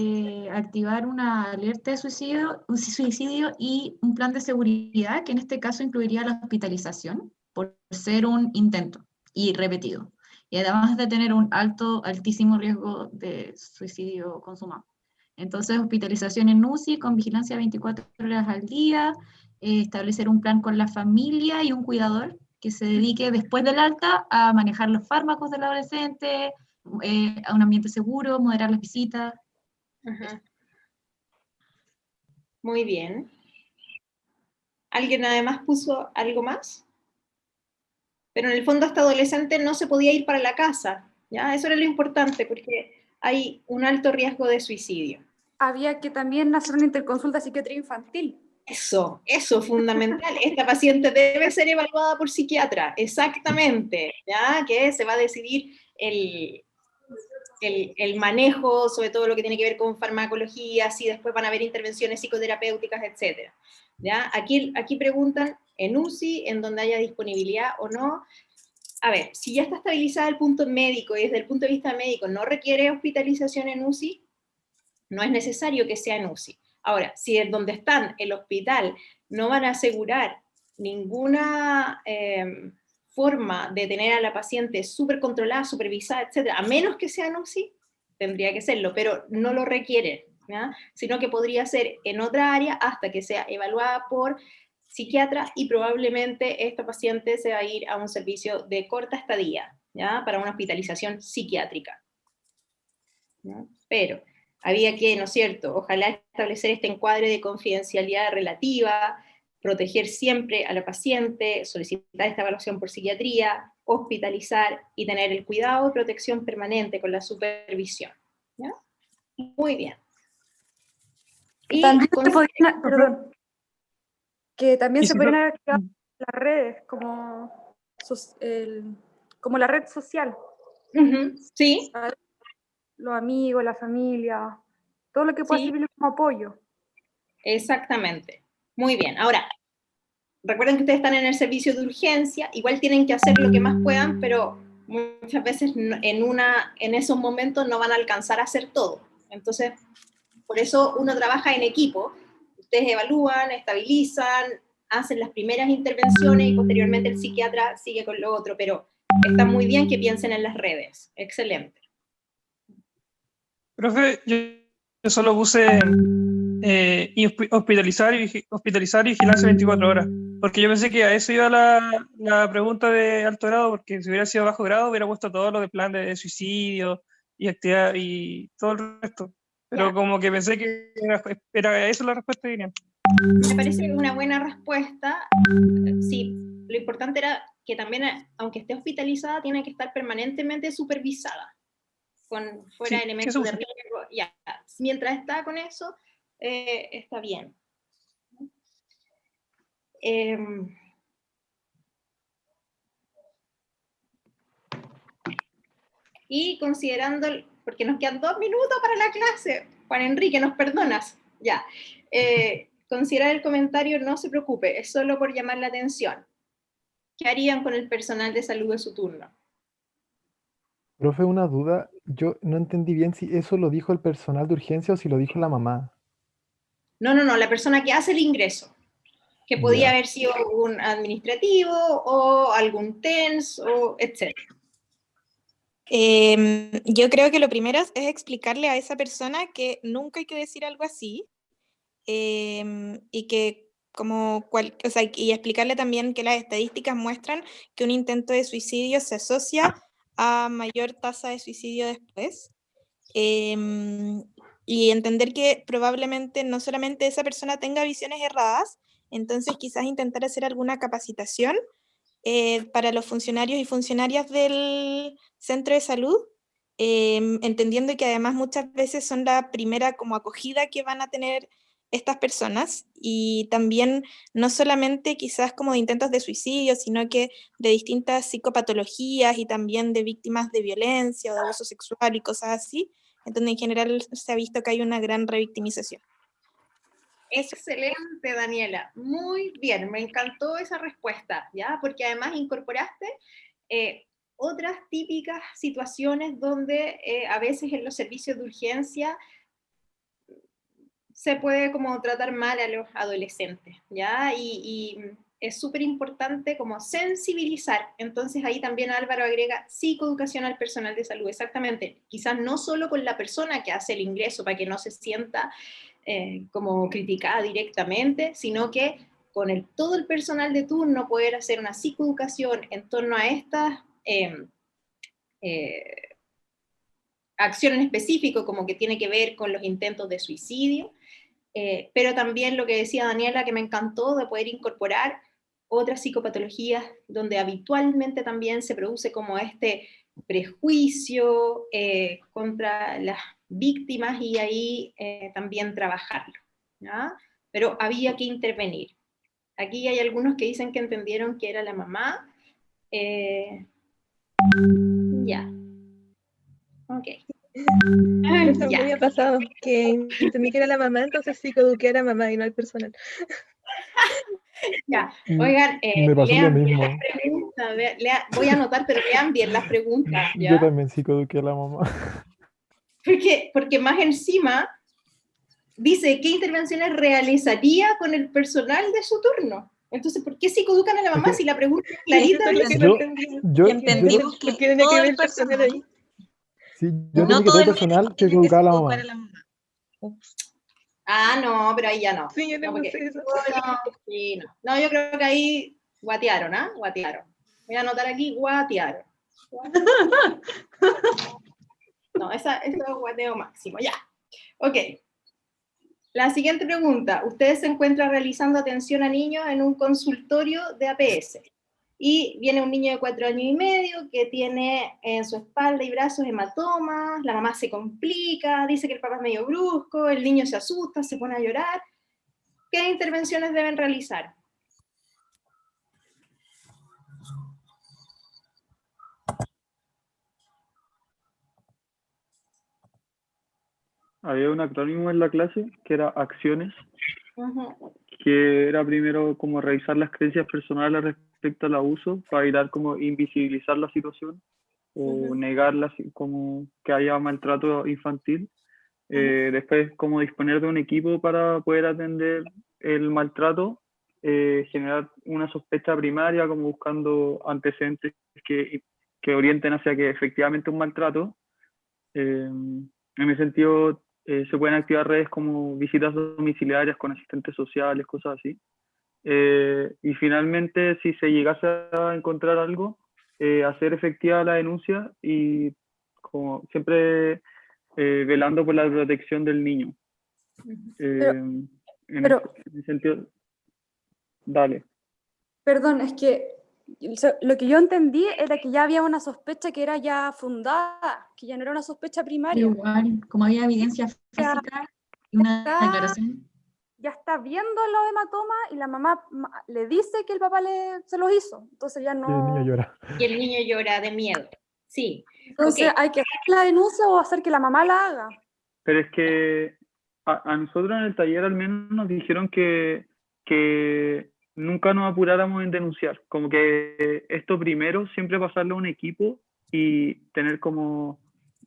activar una alerta de suicidio y un plan de seguridad, que en este caso incluiría la hospitalización. por ser un intento y repetido. Y además de tener un altísimo riesgo de suicidio consumado. Entonces, hospitalización en UCI con vigilancia 24 horas al día, establecer un plan con la familia y un cuidador que se dedique después del alta a manejar los fármacos del adolescente, a un ambiente seguro, moderar las visitas. Ajá. Muy bien. ¿Alguien además puso algo más? Pero en el fondo este adolescente no se podía ir para la casa, ¿ya? Eso era lo importante, porque hay un alto riesgo de suicidio. Había que también hacer una interconsulta psiquiátrica infantil. Eso es fundamental. Esta paciente debe ser evaluada por psiquiatra, exactamente, ¿ya? Que se va a decidir el manejo, sobre todo lo que tiene que ver con farmacología, si después van a haber intervenciones psicoterapéuticas, etc. ¿Ya? Aquí preguntan en UCI, en donde haya disponibilidad o no. A ver, si ya está estabilizado el punto médico y desde el punto de vista médico no requiere hospitalización en UCI, no es necesario que sea en UCI. Ahora, si en donde están, el hospital, no van a asegurar ninguna forma de tener a la paciente súper controlada, supervisada, etcétera, a menos que sea en UCI, tendría que serlo, pero no lo requiere, ¿ya? Sino que podría ser en otra área hasta que sea evaluada por psiquiatra y probablemente esta paciente se va a ir a un servicio de corta estadía, ¿ya? Para una hospitalización psiquiátrica, ¿ya? Pero había que, ¿no es cierto?, ojalá establecer este encuadre de confidencialidad relativa, proteger siempre a la paciente, solicitar esta evaluación por psiquiatría, hospitalizar y tener el cuidado y protección permanente con la supervisión, ¿ya? Muy bien. Y también que también se podrían activar las redes, como la red social. Sí. Los amigos, la familia, todo lo que pueda servir como apoyo. Exactamente. Muy bien. Ahora, recuerden que ustedes están en el servicio de urgencia, igual tienen que hacer lo que más puedan, pero muchas veces en esos momentos no van a alcanzar a hacer todo. Entonces, por eso uno trabaja en equipo. Ustedes evalúan, estabilizan, hacen las primeras intervenciones y posteriormente el psiquiatra sigue con lo otro, pero está muy bien que piensen en las redes. Excelente. Profe, yo solo puse hospitalizar y vigilancia 24 horas, porque yo pensé que a eso iba la pregunta de alto grado, porque si hubiera sido bajo grado hubiera puesto todo lo de plan de suicidio y actividad y todo el resto, pero como que pensé que era eso la respuesta, Irian. Me parece una buena respuesta. Sí, lo importante era que también, aunque esté hospitalizada, tiene que estar permanentemente supervisada, fuera de elementos de riesgo. Ya, mientras está con eso, está bien. Y considerando, porque nos quedan 2 minutos para la clase, Juan Enrique, ¿nos perdonas? Ya. Considerar el comentario, no se preocupe, es solo por llamar la atención. ¿Qué harían con el personal de salud de su turno? Profe, una duda. Yo no entendí bien si eso lo dijo el personal de urgencia o si lo dijo la mamá. No, la persona que hace el ingreso, que podía haber sido un administrativo o algún TENS, o etc. Yo creo que lo primero es explicarle a esa persona que nunca hay que decir algo así, y que y explicarle también que las estadísticas muestran que un intento de suicidio se asocia a mayor tasa de suicidio después, y entender que probablemente no solamente esa persona tenga visiones erradas, entonces quizás intentar hacer alguna capacitación para los funcionarios y funcionarias del centro de salud, entendiendo que además muchas veces son la primera como acogida que van a tener estas personas, y también no solamente quizás como de intentos de suicidio, sino que de distintas psicopatologías y también de víctimas de violencia o de abuso sexual y cosas así, entonces en general se ha visto que hay una gran revictimización. Excelente, Daniela. Muy bien, me encantó esa respuesta, ¿ya? Porque además incorporaste otras típicas situaciones donde a veces en los servicios de urgencia se puede como tratar mal a los adolescentes, ¿ya? Y es súper importante como sensibilizar. Entonces ahí también Álvaro agrega psicoeducación al personal de salud, exactamente. Quizás no solo con la persona que hace el ingreso para que no se sienta como criticada directamente, sino que con todo el personal de turno poder hacer una psicoeducación en torno a estas acción en específico, como que tiene que ver con los intentos de suicidio, pero también lo que decía Daniela, que me encantó, de poder incorporar otras psicopatologías donde habitualmente también se produce como este prejuicio contra las víctimas y ahí también trabajarlo, ¿ya? Pero había que intervenir. Aquí hay algunos que dicen que entendieron que era la mamá. Ya. Ok. Eso me había pasado, que entendí que era la mamá, entonces psicoeduqué a la mamá y no al personal. Ya, oigan, Me pasó lo lean bien mismo. las preguntas, voy a anotar, pero lean bien las preguntas, Yo ¿ya? también psicoeduqué a la mamá. Porque más encima dice, ¿qué intervenciones realizaría con el personal de su turno? Entonces, ¿por qué psicoeducan a la mamá si la pregunta es clarita? Yo Entendimos que tiene que todo ver el el personal personal, ahí. Sí, yo no entendí que todo todo el el médico personal tiene que psicoeducaba a la psicoeducar mamá. a la mamá. Ups. Ah, no, pero ahí ya no. Sí, yo No, le porque- puse eso. no, sí, no. No, yo creo que ahí guatearon, ¿ah? Guatearon. Voy a anotar aquí, guatearon. No, eso es guateo máximo, ya. Ok. La siguiente pregunta. Usted se encuentra realizando atención a niños en un consultorio de APS. Y viene un niño de 4 años y medio que tiene en su espalda y brazos hematomas, la mamá se complica, dice que el papá es medio brusco, el niño se asusta, se pone a llorar. ¿Qué intervenciones deben realizar? Había un acrónimo en la clase que era acciones, Ujú. que era primero como revisar las creencias personales respecto al abuso para evitar como invisibilizar la situación o negarla como que haya maltrato infantil. Después como disponer de un equipo para poder atender el maltrato, generar una sospecha primaria como buscando antecedentes que orienten hacia que efectivamente un maltrato. En ese sentido, se pueden activar redes como visitas domiciliarias con asistentes sociales, cosas así. Y finalmente, si se llegase a encontrar algo, hacer efectiva la denuncia y como siempre velando por la protección del niño. En ese sentido, dale. Perdón, es que lo que yo entendí era que ya había una sospecha que era ya fundada, que ya no era una sospecha primaria. Igual, como había evidencia física y una Acá declaración. ya está viendo los hematomas y la mamá le dice que el papá se los hizo. Entonces ya Y el niño no... llora. Y el niño llora de miedo. Sí. Entonces Ok. hay que hacer la denuncia o hacer que la mamá la haga. Pero es que a nosotros en el taller al menos nos dijeron que nunca nos apuráramos en denunciar, como que esto primero siempre pasarlo a un equipo y tener como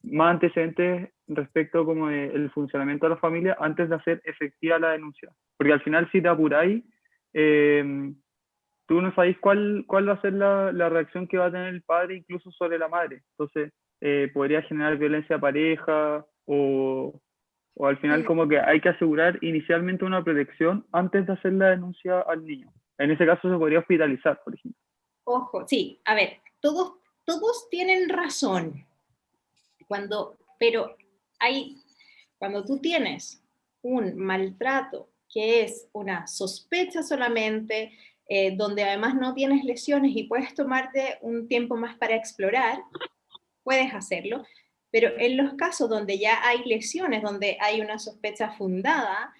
más antecedentes respecto como el funcionamiento de la familia antes de hacer efectiva la denuncia, porque al final si te apuráis, tú no sabéis cuál va a ser la reacción que va a tener el padre incluso sobre la madre, entonces podría generar violencia de pareja o al final como que hay que asegurar inicialmente una protección antes de hacer la denuncia al niño. En ese caso se podría hospitalizar, por ejemplo. Ojo, sí, a ver, todos tienen razón. Pero cuando tú tienes un maltrato que es una sospecha solamente, donde además no tienes lesiones y puedes tomarte un tiempo más para explorar, puedes hacerlo, pero en los casos donde ya hay lesiones, donde hay una sospecha fundada,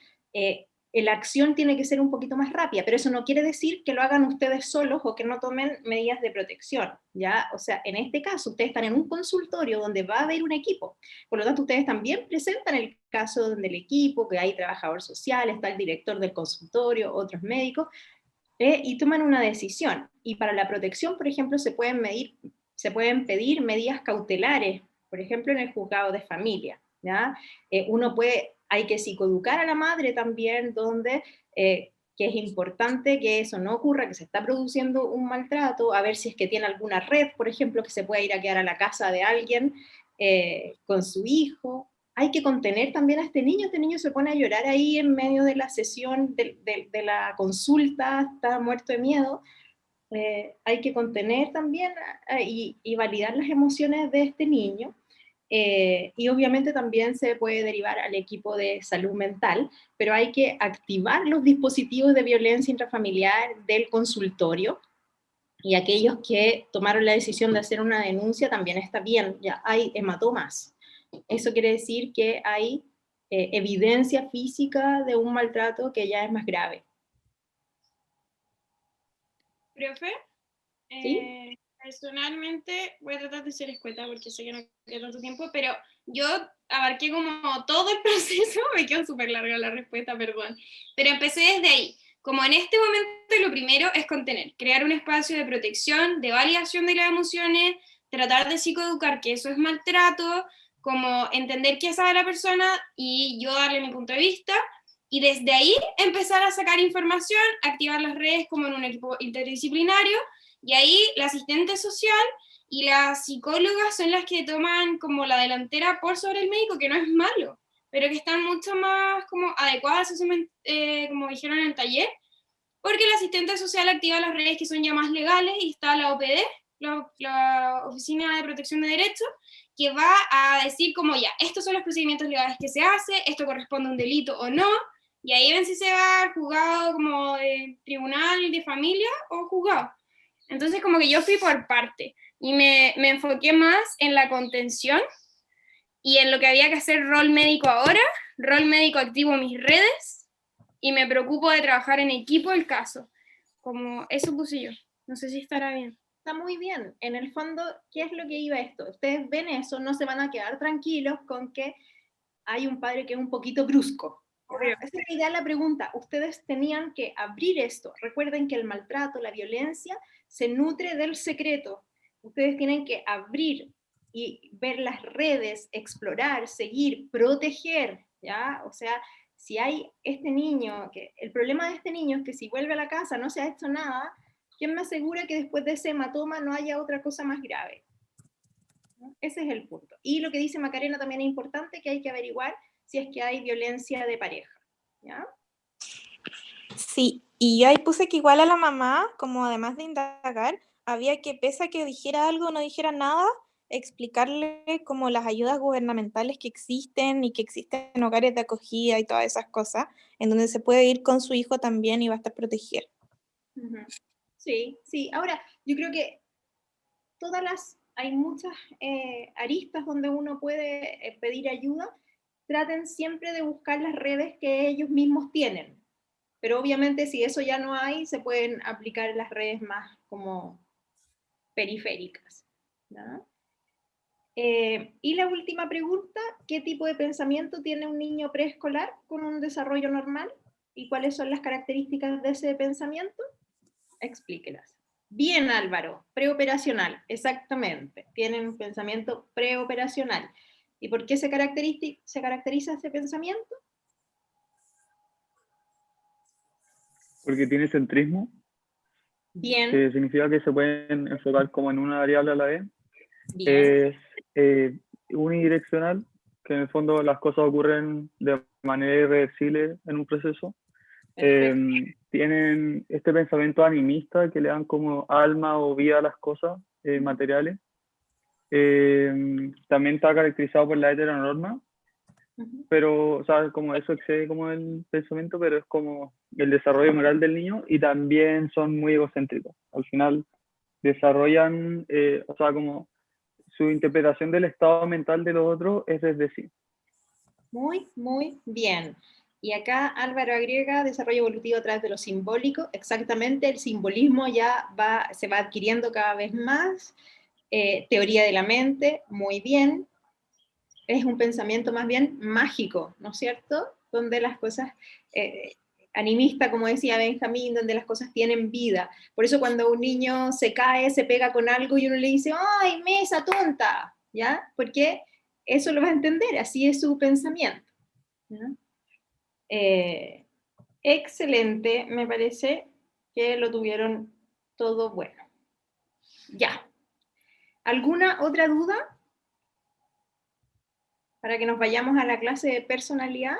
la acción tiene que ser un poquito más rápida, pero eso no quiere decir que lo hagan ustedes solos o que no tomen medidas de protección, ¿ya? O sea, en este caso, ustedes están en un consultorio donde va a haber un equipo, por lo tanto, ustedes también presentan el caso donde el equipo, que hay trabajador social, está el director del consultorio, otros médicos, y toman una decisión. Y para la protección, por ejemplo, se pueden pedir medidas cautelares, por ejemplo, en el juzgado de familia, ¿ya? Hay que psicoeducar a la madre también, donde que es importante que eso no ocurra, que se está produciendo un maltrato, a ver si es que tiene alguna red, por ejemplo, que se pueda ir a quedar a la casa de alguien con su hijo. Hay que contener también a este niño se pone a llorar ahí en medio de la sesión, de la consulta, está muerto de miedo. Hay que contener también y validar las emociones de este niño. Y obviamente también se puede derivar al equipo de salud mental, pero hay que activar los dispositivos de violencia intrafamiliar del consultorio, y aquellos que tomaron la decisión de hacer una denuncia también está bien, ya hay hematomas. Eso quiere decir que hay evidencia física de un maltrato que ya es más grave. Profe, ¿Sí? Personalmente voy a tratar de ser escueta porque sé que no queda tanto tiempo, pero yo abarqué como todo el proceso, me quedó súper larga la respuesta, perdón, pero empecé desde ahí. Como en este momento lo primero es contener, crear un espacio de protección, de validación de las emociones, tratar de psicoeducar que eso es maltrato, como entender qué sabe la persona y yo darle mi punto de vista, y desde ahí empezar a sacar información, activar las redes como en un equipo interdisciplinario, y ahí la asistente social y las psicólogas son las que toman como la delantera por sobre el médico, que no es malo, pero que están mucho más como adecuadas, como dijeron en el taller, porque el asistente social activa las redes que son ya más legales, y está la OPD, la Oficina de Protección de Derechos, que va a decir como ya, estos son los procedimientos legales que se hace, esto corresponde a un delito o no, y ahí ven si se va al juzgado como de tribunal de familia o juzgado. Entonces como que yo fui por parte, y me enfoqué más en la contención, y en lo que había que hacer rol médico ahora, rol médico activo mis redes, y me preocupo de trabajar en equipo el caso. Como eso puse yo. No sé si estará bien. Está muy bien. En el fondo, ¿qué es lo que iba esto? Ustedes ven eso, no se van a quedar tranquilos con que hay un padre que es un poquito brusco. Esa es la idea de la pregunta. Ustedes tenían que abrir esto. Recuerden que el maltrato, la violencia, se nutre del secreto. Ustedes tienen que abrir y ver las redes, explorar, seguir, proteger, ¿ya? O sea, si hay este niño, el problema de este niño es que si vuelve a la casa no se ha hecho nada, ¿quién me asegura que después de ese hematoma no haya otra cosa más grave? ¿No? Ese es el punto. Y lo que dice Macarena también es importante, que hay que averiguar si es que hay violencia de pareja, ¿ya? Sí, y yo ahí puse que igual a la mamá, como además de indagar, había que, pese a que dijera algo o no dijera nada, explicarle como las ayudas gubernamentales que existen y que existen hogares de acogida y todas esas cosas, en donde se puede ir con su hijo también y va a estar protegido. Sí, sí. Ahora, yo creo que hay muchas aristas donde uno puede pedir ayuda. Traten siempre de buscar las redes que ellos mismos tienen. Pero obviamente si eso ya no hay, se pueden aplicar las redes más como periféricas, ¿no? Y la última pregunta, ¿qué tipo de pensamiento tiene un niño preescolar con un desarrollo normal? ¿Y cuáles son las características de ese pensamiento? Explíquelas. Bien, Álvaro, preoperacional, exactamente. Tienen un pensamiento preoperacional. ¿Y por qué se caracteriza ese pensamiento? Porque tiene centrismo, Bien. que significa que se pueden enfocar como en una variable a la vez. Bien. Es unidireccional, que en el fondo las cosas ocurren de manera irreversible en un proceso. Tienen este pensamiento animista que le dan como alma o vida a las cosas materiales. También está caracterizado por la heteronorma, pero, o sea, como eso excede como el pensamiento, pero es como el desarrollo moral del niño, y también son muy egocéntricos. Al final desarrollan, o sea, como su interpretación del estado mental de los otros es desde sí. Muy, muy bien. Y acá Álvaro agrega desarrollo evolutivo a través de lo simbólico. Exactamente, el simbolismo ya se va adquiriendo cada vez más. Teoría de la mente, muy bien. Es un pensamiento más bien mágico, ¿no es cierto? Donde las cosas, animista, como decía Benjamín, donde las cosas tienen vida. Por eso cuando un niño se cae, se pega con algo y uno le dice, ¡ay, mesa tonta! ¿Ya? Porque eso lo va a entender, así es su pensamiento. ¿Ya? Excelente, me parece que lo tuvieron todo bueno. Ya. ¿Alguna otra duda? Para que nos vayamos a la clase de personalidad.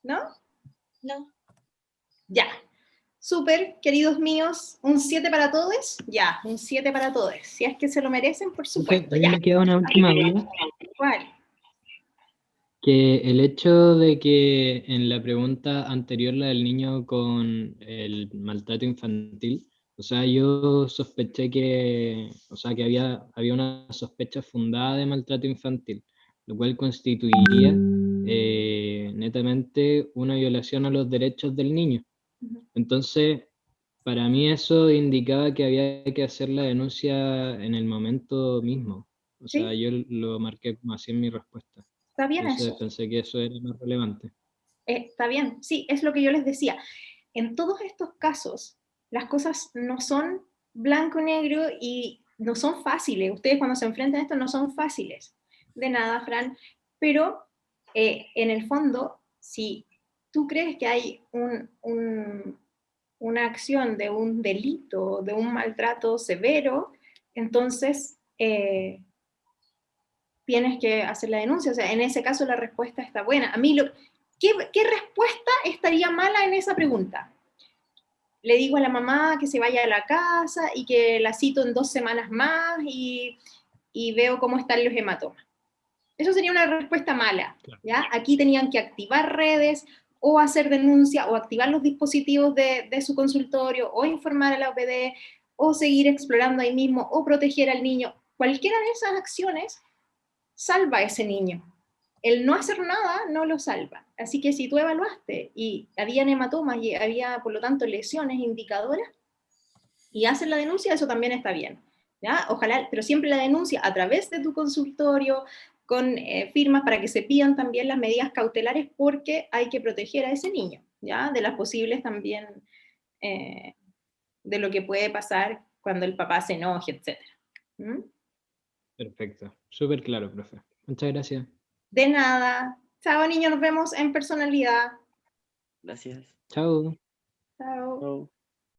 ¿No? No. Ya. Súper, queridos míos. ¿Un 7 para todos? Ya, un 7 para todos. Si es que se lo merecen, por supuesto. También me queda una última duda, ¿Cuál? que el hecho de que en la pregunta anterior, la del niño con el maltrato infantil, o sea, yo sospeché que, o sea, que había una sospecha fundada de maltrato infantil, lo cual constituiría netamente una violación a los derechos del niño. Entonces, para mí eso indicaba que había que hacer la denuncia en el momento mismo. O sea, Sí. yo lo marqué como así en mi respuesta. Está bien Entonces eso. pensé que eso era más relevante. Está bien, sí, es lo que yo les decía. En todos estos casos, las cosas no son blanco y negro y no son fáciles. Ustedes cuando se enfrentan a esto no son fáciles. De nada, Fran. Pero en el fondo, si tú crees que hay una acción de un delito, de un maltrato severo, entonces tienes que hacer la denuncia. O sea, en ese caso la respuesta está buena. A mí, ¿qué respuesta estaría mala en esa pregunta? Le digo a la mamá que se vaya a la casa y que la cito en 2 semanas más y veo cómo están los hematomas. Eso sería una respuesta mala, ¿ya? Aquí tenían que activar redes o hacer denuncia o activar los dispositivos de su consultorio o informar a la OPD o seguir explorando ahí mismo o proteger al niño. Cualquiera de esas acciones salva a ese niño. El no hacer nada no lo salva. Así que si tú evaluaste y había hematomas y había, por lo tanto, lesiones indicadoras y haces la denuncia, eso también está bien. ¿Ya? Ojalá, pero siempre la denuncia a través de tu consultorio, con firmas para que se pidan también las medidas cautelares porque hay que proteger a ese niño, ¿ya? De las posibles también, de lo que puede pasar cuando el papá se enoje, etc. ¿Mm? Perfecto. Súper claro, profe. Muchas gracias. De nada. Chao, niños, nos vemos en personalidad. Gracias. Chao. Chao.